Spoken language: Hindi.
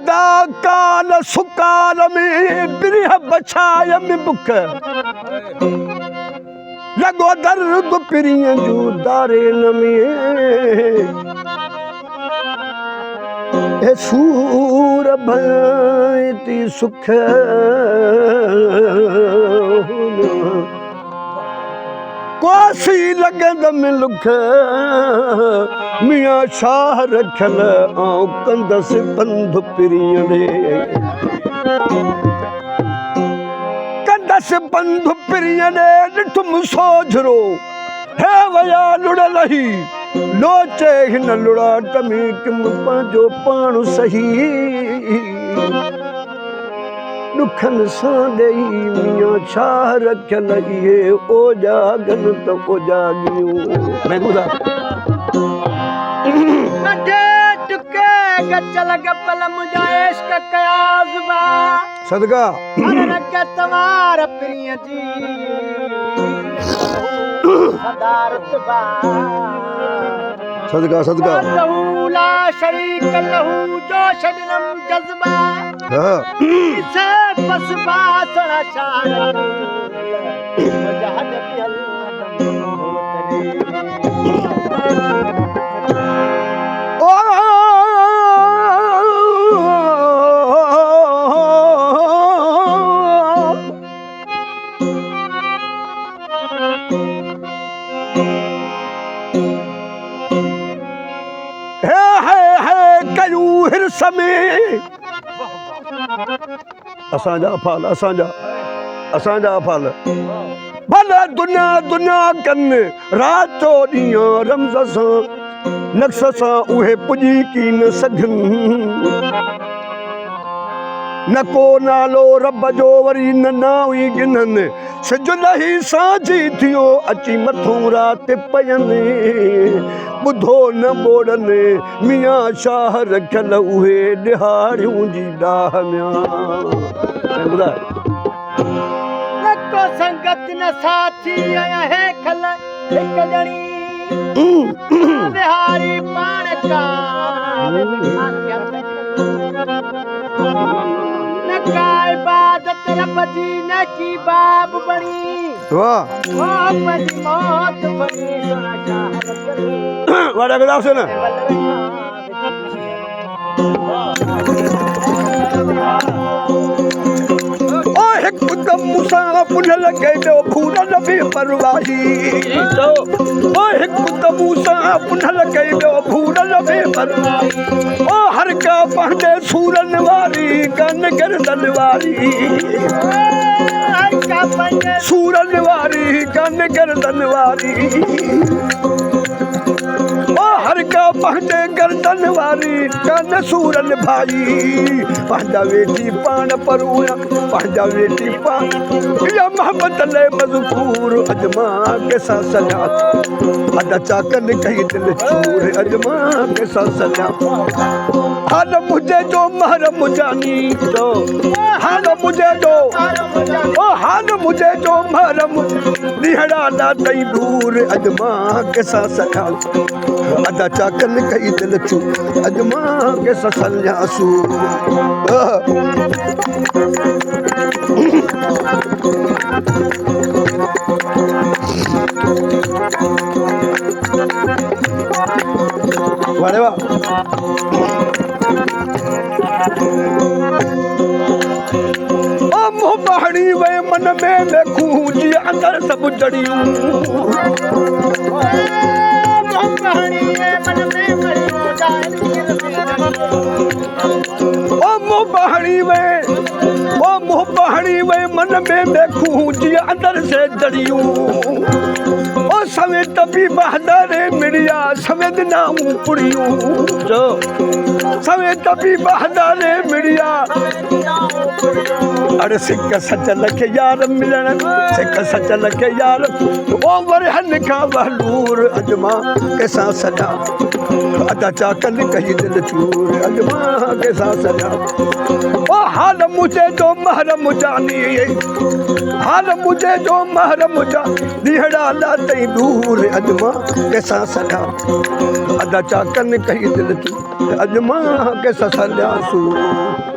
अदा काल सुकाल में बिरह बछाय में बुक लगो दर्द पिरिय जो दारे नमी ए सूर भयती सुख कोसी लगंद में लुख मियां शाह रखल आऊं कंदस बंध पिरिय दे कंदस बंध पिरिय दे ॾिठुम सोझरो हे वया लुड़ लही लोचे हिन लुड़ा टमी किम पंहिंजो पाण सही दुखन सां ॾेई मियां छा रखियल इहे ओ जागन त ओ जागियूं मैं ॿुधा नंढे टुके गचल गपल मुंहिंजा इश्क कयाज़बा सदका हर रख तवार प्रिय जी सदारत बा सदका सदका ला शरीक लहू जो शदनम जज्बा हाँ इसे बस बासना शान मजहद बिल समय असांजा फाल भला दुनिया दुनिया कन रातो ॾींहुं रमज़ सां नक्श सां उहे पुॼी की न सघनि न को नालो रब जो वरी न नावी गिननि सिज लही साझी थियो अची मथूं राति पयनि ॿुधो न ॿोड़नि मियां शाह रखियल उहे ॾिहारियूं जी डाह न को संगत न साथी आया है खल एक जणी बिहारी पाण का न का इबादत रब जी न की बाब बणी वाह बड़ी मौत बड़ी सोना शाह वाड़ा गदा से ना ओ हिक दम मुसा पुनल के दो भूरल बे परवाही ओ हिक दम मुसा पुनल के दो भूरल बे परवाही ओ हर का पहने सूरन वाली कन गर्दन वाली सूरन वाली कन गर्दन वाली ओ हर का पहने गर्दन वाली कन सूरन भाई पंहिंजा वेठी पाण परूया पंहिंजा वेठी पाण या मोहब्बत ले मज़कूर अजमा के साथ सजा अदा चाकन कही दिल चूर अजमा के साथ सजा हाल मुझे जो महरम जानी दो हाल मुझे जो ओ हाल मुझे जो महरम निहड़ा ना तई दूर अजमा के साथ सजा अदा चाकन कही दिल चूर अजमा के साथ सजा सू वारे वाह ओ मोह पहाड़ी वे मन में देखूं जी अंदर सब जड़ियूं मोह पहाड़ी वे मन में ओ मोह पहाड़ी वे मन में देखूं जी अंदर से जड़ियूं ओ समेत भी बहादुर मिलिया समेत नाम पुड़ियूं जो समेत भी बहादुर मिलिया अरे सिक सचल के यार मिलन सिक सचल के यार ओ वरहन का बहलूर अजमा के साथ सजा अदा चाकन कही दिल चूर अजमा के साथ सजा ओ हाल मुझे जो महरम जानी हाल मुझे जो महरम जा निहड़ा ला तई दूर अॼु मां कंहिंसां सॾा अदा चाकन कई दिलि तूं अॼु मां कंहिंसां सॾियां सूं